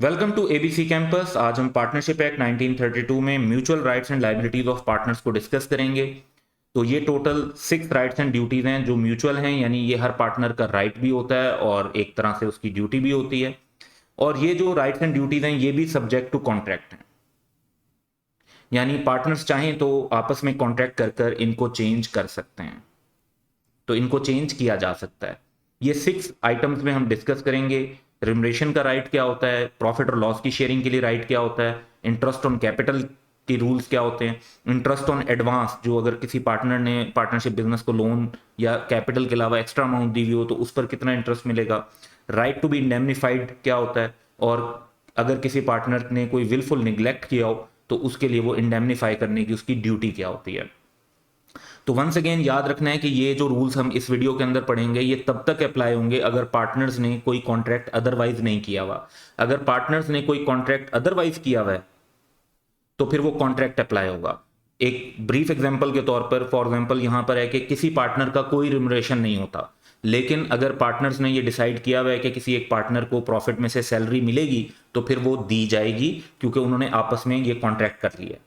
Welcome to ABC campus. आज हम partnership act 1932 में mutual rights and liabilities of partners को डिस्कस करेंगे। तो ये टोटल 6 राइट्स एंड ड्यूटीज हैं जो म्यूचुअल हैं, यानी ये हर पार्टनर का राइट भी होता है और एक तरह से उसकी ड्यूटी भी होती है। और ये जो राइट्स एंड ड्यूटीज हैं ये भी सब्जेक्ट टू कॉन्ट्रैक्ट हैं, यानी पार्टनर्स चाहें तो आपस में कॉन्ट्रैक्ट कर कर इनको चेंज कर सकते हैं, तो इनको चेंज किया जा सकता है। ये 6 आइटम्स में हम डिस्कस करेंगे। रिमरेशन का राइट क्या होता है, प्रॉफिट और लॉस की शेयरिंग के लिए राइट क्या होता है, इंटरेस्ट ऑन कैपिटल के रूल्स क्या होते हैं, इंटरेस्ट ऑन एडवांस जो अगर किसी पार्टनर ने पार्टनरशिप बिजनेस को लोन या कैपिटल के अलावा एक्स्ट्रा अमाउंट दी हुई हो तो उस पर कितना इंटरेस्ट मिलेगा, राइट टू बी इंडेमनिफाइड क्या होता है, और अगर किसी पार्टनर ने कोई विलफुल निग्लेक्ट किया हो तो उसके लिए वो इंडेमनीफाई करने की उसकी ड्यूटी क्या होती है। तो वंस अगेन याद रखना है कि ये जो रूल्स हम इस वीडियो के अंदर पढ़ेंगे ये तब तक अप्लाई होंगे अगर पार्टनर्स ने कोई कॉन्ट्रैक्ट अदरवाइज नहीं किया हुआ। अगर पार्टनर्स ने कोई कॉन्ट्रैक्ट अदरवाइज किया हुआ है तो फिर वो कॉन्ट्रैक्ट अप्लाई होगा। एक ब्रीफ एग्जांपल के तौर पर, फॉर एग्जांपल यहां पर है कि किसी पार्टनर का कोई रिम्यूनरेशन नहीं होता, लेकिन अगर पार्टनर्स ने ये डिसाइड किया हुआ है कि किसी एक पार्टनर को प्रॉफिट में से सैलरी मिलेगी तो फिर वो दी जाएगी क्योंकि उन्होंने आपस में ये कॉन्ट्रैक्ट कर लिया।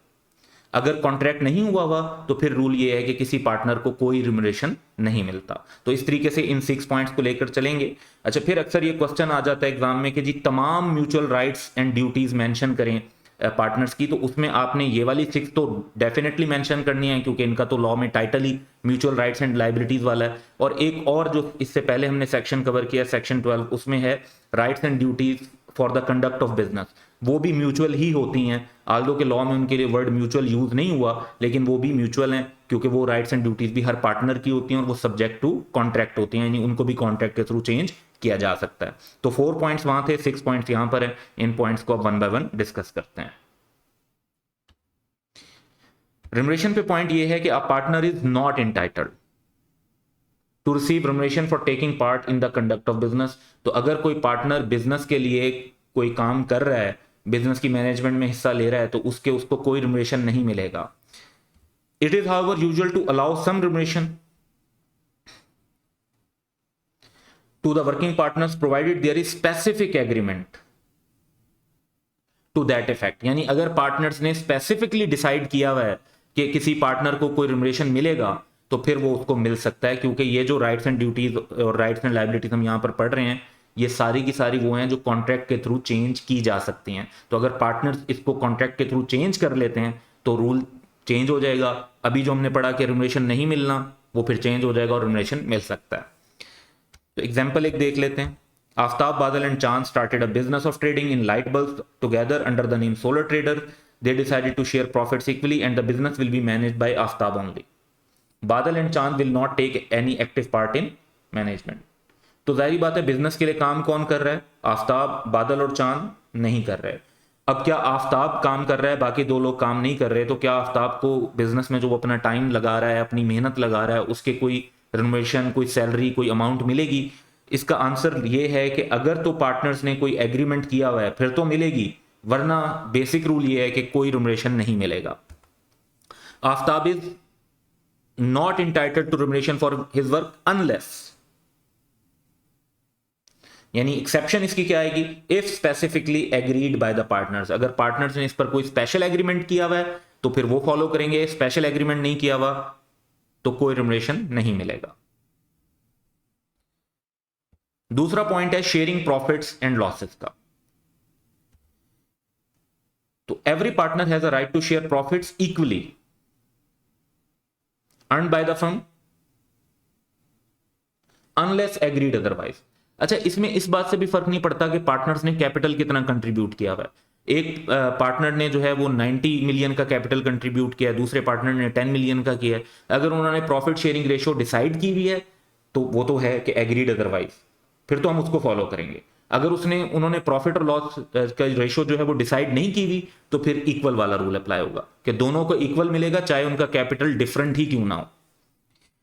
अगर कॉन्ट्रैक्ट नहीं हुआ तो फिर रूल ये है कि किसी पार्टनर को कोई रिम्यूनरेशन नहीं मिलता। तो इस तरीके से इन 6 पॉइंट्स को लेकर चलेंगे। अच्छा, फिर अक्सर ये क्वेश्चन आ जाता है एग्जाम में कि जी तमाम mutual rights and duties mention करें पार्टनर्स की, तो उसमें आपने ये वाली 6 तो डेफिनेटली मेंशन करनी है क्योंकि इनका तो लॉ में title he mutual rights and liabilities वाला है। और एक और जो इससे पहले हमने सेक्शन कवर किया सेक्शन 12, उसमें है rights and duties for the conduct of business, वो भी म्यूचुअल ही होती हैं। आल्दो के लॉ में उनके लिए वर्ड म्यूचुअल यूज नहीं हुआ, लेकिन वो भी म्यूचुअल हैं क्योंकि वो राइट्स एंड ड्यूटीज भी हर पार्टनर की होती हैं और वो सब्जेक्ट टू कॉन्ट्रैक्ट होती हैं, यानी उनको भी कॉन्ट्रैक्ट के थ्रू चेंज किया जा सकता है। तो 4 पॉइंट्स वहां थे, 6 पॉइंट्स यहां पर है। इन पॉइंट्स को अब 1 बाय 1 डिस्कस करते हैं। रिमरेशन पे पॉइंट ये है कि a partner is not entitled to receive remuneration for taking part in the conduct of business. तो अगर कोई पार्टनर बिजनेस के लिए कोई काम कर रहा है, बिजनेस की मैनेजमेंट में हिस्सा ले रहा है, तो उसको कोई रिमरेशन नहीं मिलेगा। It is however usual to allow some remuneration to the working partners provided there is specific agreement to that effect. यानी अगर पार्टनर्स ने स्पेसिफिकली डिसाइड किया हुआ है कि किसी पार्टनर को कोई रिमरेशन मिलेगा तो फिर वो उसको मिल सकता है, क्योंकि ये जो राइट्स एंड ड्यूटीज और राइट्स एंड लायबिलिटीज हम यहां पर पढ़ रहे हैं ये सारी की सारी वो हैं जो कॉन्ट्रैक्ट के थ्रू चेंज की जा सकती हैं। तो अगर पार्टनर्स इसको कॉन्ट्रैक्ट के थ्रू चेंज कर लेते हैं तो रूल चेंज हो जाएगा। अभी जो हमने पढ़ा कि रिमरेशन नहीं मिलना वो फिर चेंज हो जाएगा और रिमरेशन मिल सकता है। तो एग्जाम्पल एक देख लेते हैं। आफ्ताब, बादल एंड चांद started a business of trading in light bulbs together under the name Solar Trader. They decided to share profits equally and the business will be managed by Aftab only. Badal and Chand will not take any active part in management. तो जाहिर बात है business के लिए काम कौन कर रहा है? आफ्ताब, बादल और चांद नहीं कर रहे। अब क्या आफ्ताब काम कर रहा है, बाकी दो लोग काम नहीं कर रहे, तो क्या आफ्ताब को बिजनेस में जो वो अपना टाइम लगा रहा है, अपनी मेहनत लगा रहा है, उसके कोई रिनोवेशन, कोई सैलरी, कोई अमाउंट मिलेगी? इसका आंसर ये है कि अगर तो पार्टनर्स ने कोई एग्रीमेंट किया हुआ है फिर तो मिलेगी, वरना बेसिक रूल ये है कि कोई रिमरेशन नहीं मिलेगा। Aftab is not entitled to remuneration for his work unless, यानी एक्सेप्शन इसकी क्या आएगी? If specifically agreed by the partners. अगर पार्टनर्स ने इस पर कोई स्पेशल एग्रीमेंट किया हुआ है तो फिर वो फॉलो करेंगे, स्पेशल एग्रीमेंट नहीं किया हुआ तो कोई रिमरेशन नहीं मिलेगा। दूसरा पॉइंट है शेयरिंग प्रॉफिट्स एंड लॉसेस का। तो every partner has a right to share profits equally earned by the firm unless agreed otherwise. अच्छा, इसमें इस बात से भी फर्क नहीं पड़ता कि पार्टनर्स ने कैपिटल कितना कंट्रीब्यूट किया हुआ है। एक पार्टनर ने जो है वो 90 मिलियन का कैपिटल कंट्रीब्यूट किया है, दूसरे पार्टनर ने 10 मिलियन का किया है। अगर उन्होंने प्रॉफिट शेयरिंग रेशियो डिसाइड की हुई है तो वो तो है कि एग्रीड अदरवाइज, फिर तो हम उसको फॉलो करेंगे। अगर उन्होंने प्रॉफिट और लॉस का रेशियो जो है वो डिसाइड नहीं की हुई तो फिर इक्वल वाला रूल अप्लाई होगा कि दोनों को इक्वल मिलेगा चाहे उनका कैपिटल डिफरेंट ही क्यों ना हो।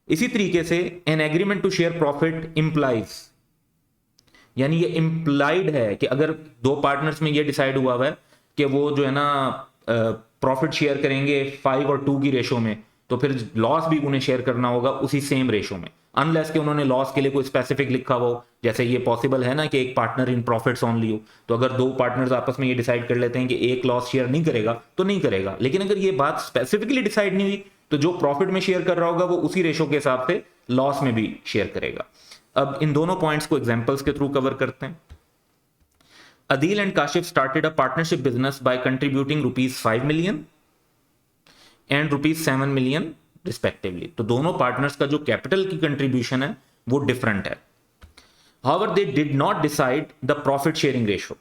इसी तरीके से an agreement to share profit implies, यानी ये इंप्लाइड है कि अगर दो पार्टनर्स में ये डिसाइड हुआ है कि वो जो है ना प्रॉफिट शेयर करेंगे 5 और 2 की रेशो में, तो फिर लॉस भी उन्हें शेयर करना होगा उसी सेम रेशो में। अनलेस कि उन्होंने लॉस के लिए कोई स्पेसिफिक लिखा हो। जैसे ये पॉसिबल है ना कि एक पार्टनर इन प्रॉफिट्स ओनली हो, तो अगर दो पार्टनर्स आपस में ये डिसाइड कर लेते हैं कि एक लॉस शेयर नहीं करेगा तो नहीं करेगा। लेकिन अगर ये बात स्पेसिफिकली डिसाइड नहीं हुई तो जो प्रॉफिट में शेयर कर रहा होगा वो उसी रेशो के हिसाब से लॉस में भी शेयर करेगा। अब इन दोनों पॉइंट्स को एग्जांपल्स के थ्रू कवर करते हैं। Adil and Kashif started a partnership business by contributing rupees 5 million and rupees 7 million respectively। तो दोनों पार्टनर्स का जो कैपिटल की कंट्रीब्यूशन है वो डिफरेंट है। However, they did not decide the profit sharing ratio।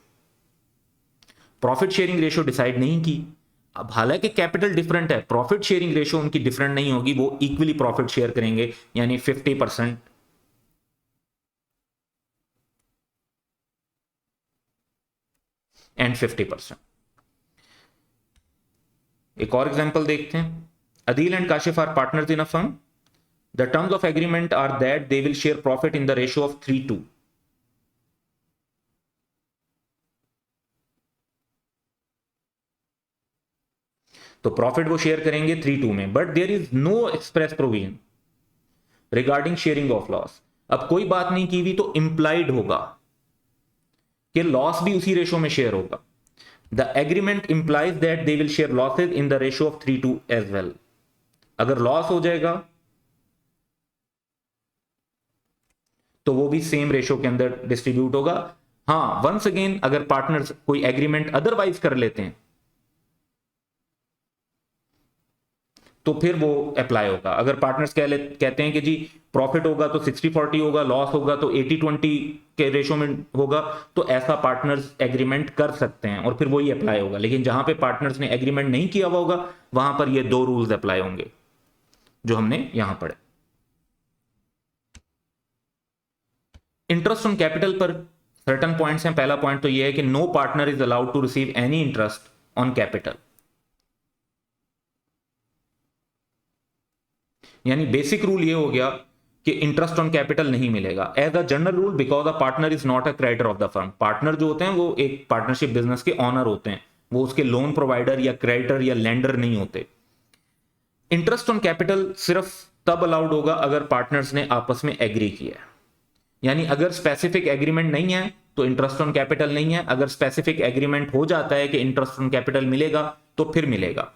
Profit sharing ratio decide नहीं की। अब हालांकि कैपिटल डिफरेंट है, प्रॉफिट शेयरिंग रेशियो उनकी डिफरेंट नहीं होगी, वो इक्वली प्रॉफिट शेयर करेंगे, यानी 50% एंड 50%। एक और एग्जांपल देखते हैं। Adeel and Kashif are partners in a firm. The terms of agreement are that they will share profit in the ratio of 3:2। तो प्रॉफिट वो शेयर करेंगे 3:2 में, but there is no express provision regarding sharing of loss. अब कोई बात नहीं की हुई तो इंप्लाइड होगा कि लॉस भी उसी रेशो में शेयर होगा। The agreement implies that they will share losses in the ratio of 3:2 as well. अगर लॉस हो जाएगा तो वो भी सेम रेशो के अंदर डिस्ट्रीब्यूट होगा। हाँ, वंस अगेन अगर पार्टनर्स कोई एग्रीमेंट अदरवाइज कर लेते हैं तो फिर वो अप्लाई होगा। अगर पार्टनर्स कहते हैं कि जी प्रॉफिट होगा तो 60-40 होगा, लॉस होगा तो 80-20 के रेशो में होगा, तो ऐसा पार्टनर्स एग्रीमेंट कर सकते हैं और फिर वही अप्लाई होगा। लेकिन जहां पे पार्टनर्स ने एग्रीमेंट नहीं किया हुआ होगा वहां पर ये दो रूल्स अप्लाई होंगे जो हमने यहां पढ़े। इंटरेस्ट ऑन कैपिटल पर सर्टेन पॉइंट्स हैं। पहला पॉइंट तो यह है कि no partner is allowed to receive any interest on capital. यानी बेसिक रूल ये हो गया कि इंटरेस्ट ऑन कैपिटल नहीं मिलेगा as a general rule, because a partner is not a creditor of the firm. Partner जो होते हैं वो एक पार्टनरशिप बिजनेस के ऑनर होते हैं, वो उसके लोन प्रोवाइडर या क्रेडिटर या लेंडर नहीं होते। इंटरेस्ट ऑन कैपिटल सिर्फ तब अलाउड होगा अगर पार्टनर्स ने आपस में एग्री किया है। यानी अगर स्पेसिफिक एग्रीमेंट नहीं है तो इंटरेस्ट ऑन कैपिटल नहीं है। अगर स्पेसिफिक एग्रीमेंट हो जाता है कि इंटरेस्ट ऑन कैपिटल मिलेगा तो फिर मिलेगा।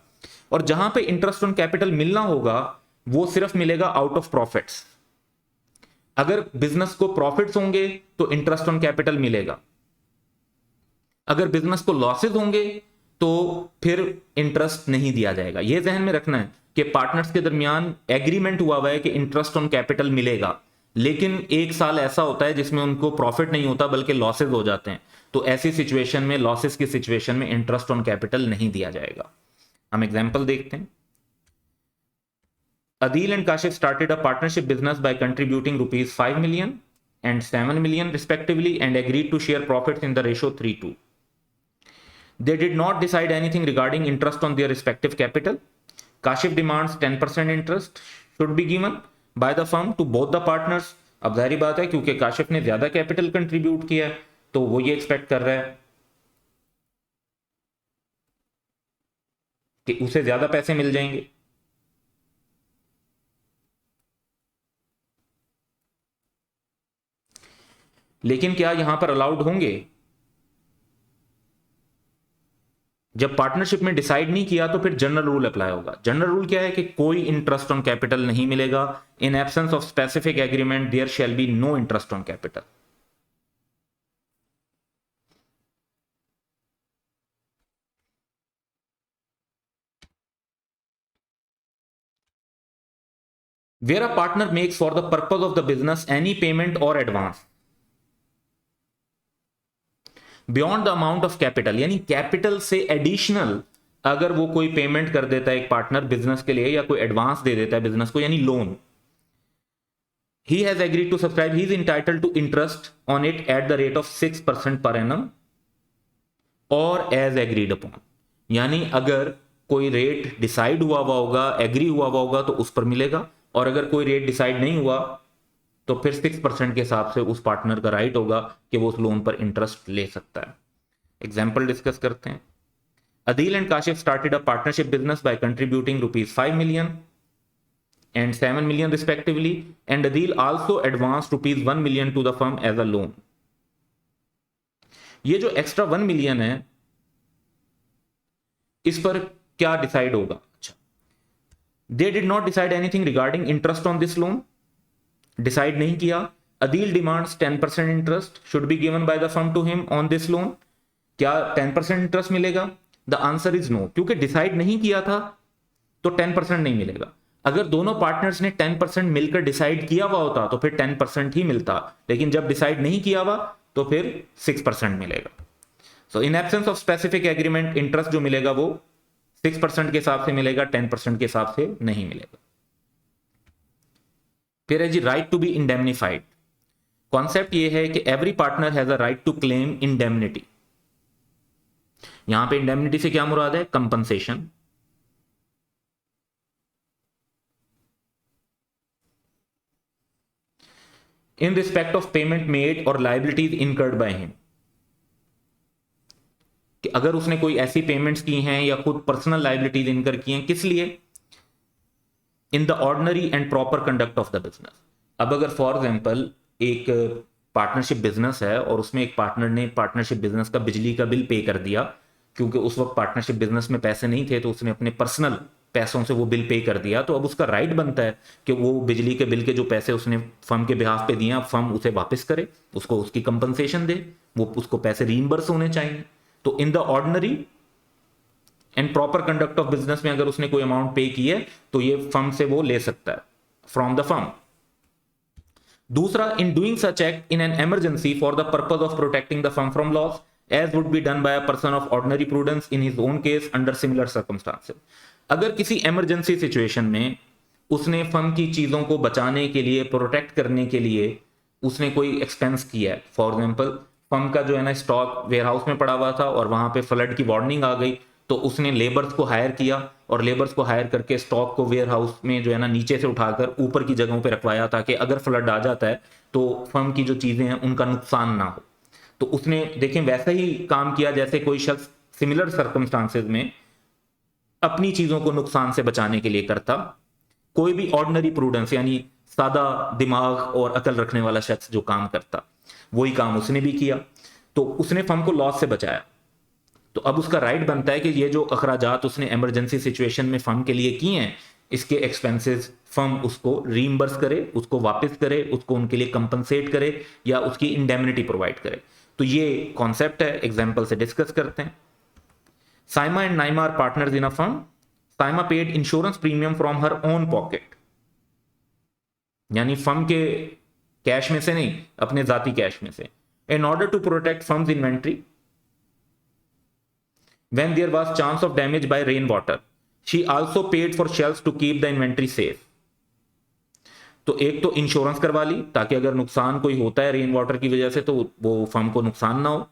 और जहां पे इंटरेस्ट ऑन कैपिटल मिलना होगा वो सिर्फ मिलेगा आउट ऑफ प्रॉफिट्स। अगर बिजनेस को प्रॉफिट्स होंगे तो इंटरेस्ट ऑन कैपिटल मिलेगा, अगर बिजनेस को लॉसेस होंगे तो फिर इंटरेस्ट नहीं दिया जाएगा। यह ध्यान में रखना है कि पार्टनर्स के दरमियान एग्रीमेंट हुआ हुआ है कि इंटरेस्ट ऑन कैपिटल मिलेगा, लेकिन एक साल ऐसा होता है जिसमें उनको प्रॉफिट नहीं होता बल्कि लॉसेस हो जाते हैं, तो ऐसी सिचुएशन में, लॉसेस की सिचुएशन में इंटरेस्ट ऑन कैपिटल नहीं दिया जाएगा। हम एग्जांपल देखते हैं। Adil and Kashif started a partnership business by contributing rupees 5 million and 7 million respectively and agreed to share profits in the ratio 3:2. They did not decide anything regarding interest on their respective capital. Kashif demands 10% interest should be given by the firm to both the partners। अब जाहिर बात है क्योंकि काशिफ ने ज्यादा capital contribute किया है तो वो ये एक्सपेक्ट कर रहा है कि उसे ज्यादा पैसे मिल जाएंगे। लेकिन क्या यहां पर अलाउड होंगे? जब पार्टनरशिप में डिसाइड नहीं किया तो फिर जनरल रूल अप्लाई होगा। जनरल रूल क्या है कि कोई इंटरेस्ट ऑन कैपिटल नहीं मिलेगा। In absence of specific agreement there shall be no interest on capital. Where a partner makes for the purpose of the business any payment or advance beyond the amount of capital, यानी capital से additional अगर वो कोई payment कर देता है एक partner business के लिए या कोई एडवांस दे देता है बिजनेस को, यानी loan, he has agreed to subscribe, he is entitled to interest on it at the rate of 6% per annum or as agreed upon। यानी अगर कोई रेट डिसाइड हुआ होगा, एग्री हुआ होगा तो उस पर मिलेगा, और अगर कोई रेट डिसाइड नहीं हुआ तो फिर 6% के हिसाब से उस पार्टनर का राइट होगा कि वो उस लोन पर इंटरेस्ट ले सकता है। एग्जाम्पल डिस्कस करते हैं। Adil and Kashif started a partnership business by contributing rupees 5 million and 7 million respectively, and Adil also advanced rupees 1 million to the firm as a loan. ये जो एक्स्ट्रा 1 मिलियन है इस पर क्या डिसाइड होगा? अच्छा, they did not decide anything regarding interest on this loan, decide नहीं किया. Adeel demands 10% interest should be given by the firm to him on this loan. क्या 10% इंटरेस्ट मिलेगा? द आंसर इज नो, क्योंकि डिसाइड नहीं किया था तो 10% नहीं मिलेगा. अगर दोनों पार्टनर्स ने 10% मिलकर डिसाइड किया हुआ होता तो फिर 10% ही मिलता, लेकिन जब डिसाइड नहीं किया हुआ तो फिर 6% मिलेगा. So in absence of specific agreement interest जो मिलेगा वो 6% के हिसाब से मिलेगा, 10% के हिसाब से नहीं मिलेगा. फिर है जी right to be indemnified. Concept ये है कि every partner has a right to claim indemnity. यहां पे इंडेमनिटी से क्या मुराद है? Compensation. In respect of payment made और लाइबिलिटीज इनकर्ड बाय हिम. कि अगर उसने कोई ऐसी पेमेंट्स की हैं या खुद पर्सनल लाइबिलिटीज इनकर की हैं, किस लिए? In the ordinary and proper conduct of the business. अब अगर फॉर एग्जांपल एक पार्टनरशिप बिजनेस है और उसमें एक पार्टनर ने पार्टनरशिप बिजनेस का बिजली का बिल पे कर दिया, क्योंकि उस वक्त पार्टनरशिप बिजनेस में पैसे नहीं थे तो उसने अपने पर्सनल पैसों से वो बिल पे कर दिया, तो अब उसका राइट बनता है कि वो बिजली के बिल के जो पैसे उसने फर्म के बिहाफ पे दिए अब फर्म उसे वापस करे, उसको उसकी कंपनसेशन दे, वो उसको पैसे रीइंबर्स होने चाहिए. तो in the ordinary and proper conduct of business में अगर उसने कोई अमाउंट पे की है तो ये फर्म से वो ले सकता है फ्रॉम द फर्म. दूसरा, in doing such act in an emergency for the purpose of protecting the firm from loss as would be done by a person of ordinary prudence in his own case under similar circumstances. अगर किसी emergency situation में उसने firm की चीजों को बचाने के लिए, प्रोटेक्ट करने के लिए उसने कोई एक्सपेंस किया है, फॉर एग्जांपल फर्म का जो है ना स्टॉक वेयरहाउस में पड़ा हुआ था और वहां पे फ्लड की वार्निंग आ गई, तो उसने लेबर्स को हायर किया और लेबर्स को हायर करके स्टॉक को वेयरहाउस में जो है ना नीचे से उठाकर ऊपर की जगहों पे रखवाया ताकि अगर फ्लड आ जाता है तो फर्म की जो चीजें हैं उनका नुकसान ना हो. तो उसने देखें वैसा ही काम किया जैसे कोई शख्स सिमिलर सर्कमस्टांसेस में अपनी चीजों को नुकसान से बचाने के लिए करता. कोई भी ऑर्डिनरी प्रूडेंस यानी सादा दिमाग और अकल रखने वाला शख्स जो काम करता, वही काम उसने भी किया, तो उसने फर्म को लॉस से बचाया. तो अब उसका राइट बनता है कि ये जो अखराजात उसने इमरजेंसी सिचुएशन में फर्म के लिए किए हैं, इसके एक्सपेंसेस फर्म उसको रीइंबर्स करे, उसको वापस करे, उसको उनके लिए कंपनसेट करे या उसकी इंडेमनिटी प्रोवाइड करे. तो ये कॉन्सेप्ट है, एग्जाम्पल से डिस्कस करते हैं. Saima and Naima are partners in a firm. Saima paid insurance premium from her own pocket, यानी फर्म के कैश में से नहीं, अपने जाती कैश में से, in order to protect firm's inventory when there was chance of damage by rainwater. She also paid for shelves to keep the inventory safe. तो एक तो इंश्योरेंस करवा ली ताकि अगर नुकसान कोई होता है रेन वाटर की वजह से तो वो फर्म को नुकसान ना हो.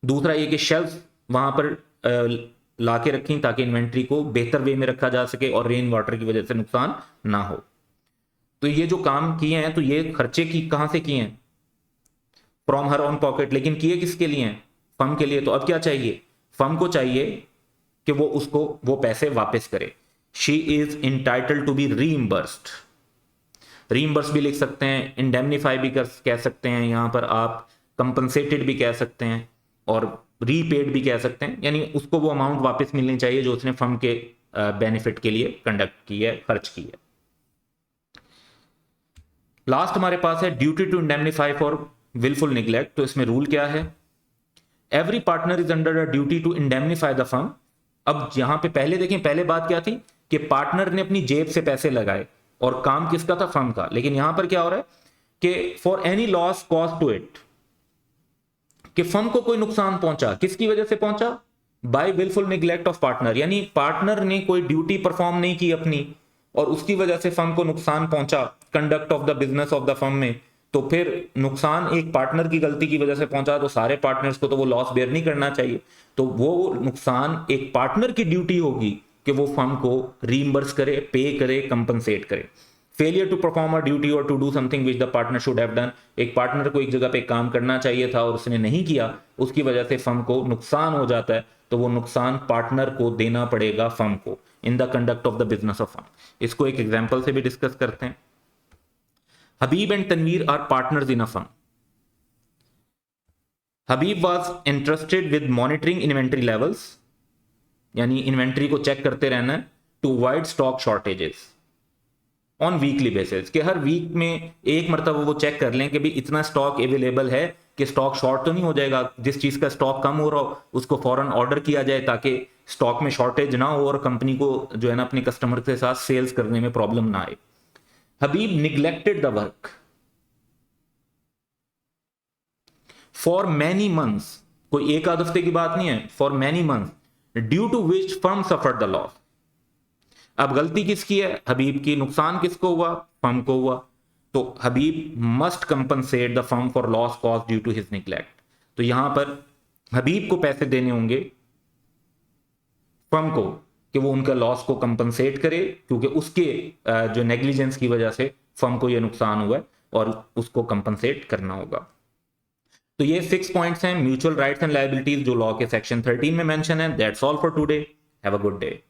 दूसरा ये कि शेल्फ वहां पर ला के रखी ताकि इन्वेंट्री को बेहतर वे में रखा जा सके और रेन वाटर की वजह से नुकसान ना हो. तो ये जो काम किए हैं तो ये खर्चे की कहां से किए हैं? From her own pocket. लेकिन किए किसके लिए हैं? फर्म के लिए. तो अब क्या चाहिए? फर्म को चाहिए कि वो उसको वो पैसे वापस करे. She is entitled to be reimbursed. Reimburse भी लिख सकते हैं, इंडेमनीफाई भी कह सकते हैं, यहां पर आप कंपनसेटेड भी कह सकते हैं और रीपेड भी कह सकते हैं, यानी उसको वो अमाउंट वापस मिलनी चाहिए जो उसने फर्म के बेनिफिट के लिए कंडक्ट की है, खर्च की है. लास्ट हमारे पास है duty to indemnify for wilful neglect. तो इसमें रूल क्या है? Every partner is under a duty to indemnify the firm. अब यहां पे पहले देखें, पहले बात क्या थी कि पार्टनर ने अपनी जेब से पैसे लगाए और काम किसका था? फर्म का. लेकिन यहां पर क्या हो रहा है कि for any loss caused to it, कि फर्म को कोई नुकसान पहुंचा, किसकी वजह से पहुंचा? By wilful neglect of partner, यानी पार्टनर ने कोई ड्यूटी परफॉर्म नहीं की अपनी और उसकी वजह से फर्म को नुकसान पहुंचा conduct of the business of the firm में. तो फिर नुकसान एक पार्टनर की गलती की वजह से पहुंचा तो सारे पार्टनर्स को तो वो लॉस बेयर नहीं करना चाहिए. तो वो नुकसान एक पार्टनर की ड्यूटी होगी कि वो फर्म को रीइंबर्स करे, पे करे, कंपनसेट करे. Failure to perform a duty और to do something which the partner should have done, एक पार्टनर को एक जगह पे काम करना चाहिए था और उसने नहीं किया, उसकी वजह से फर्म को नुकसान हो जाता है, तो वो नुकसान पार्टनर को देना पड़ेगा फर्म को in the conduct of the business of firm. इसको एक एग्जांपल से भी डिस्कस करते हैं। Habib and Tanveer are partners in a firm. Habib was interested with monitoring inventory levels, यानी इन्वेंट्री को चेक करते रहना है, to avoid stock shortages on weekly basis, कि हर वीक में एक मरतबा वो चेक कर लें कि भी इतना स्टॉक अवेलेबल है कि स्टॉक शॉर्ट तो नहीं हो जाएगा, जिस चीज का स्टॉक कम हो रहा हो उसको फौरन ऑर्डर किया जाए ताकि स्टॉक में शॉर्टेज ना हो और कंपनी को जो है ना अपने कस्टमर के साथ सेल्स करने में प्रॉब्लम ना आए। Habib neglected the work for many months, कोई एक आध हफ्ते की बात नहीं है, for many months, due to which firm suffered the loss. अब गलती किसकी है? हबीब की। नुकसान किसको हुआ? फर्म को हुआ। तो Habib must compensate the firm for loss caused due to his neglect. तो यहां पर हबीब को पैसे देने होंगे फर्म को कि वो उनका लॉस को कंपनसेट करे, क्योंकि उसके जो नेग्लिजेंस की वजह से फर्म को यह नुकसान हुआ है और उसको कंपनसेट करना होगा। तो ये 6 पॉइंट्स हैं म्यूचुअल राइट्स एंड लायबिलिटीज जो लॉ के सेक्शन 13 में मेंशन है। That's all for today. Have a good day.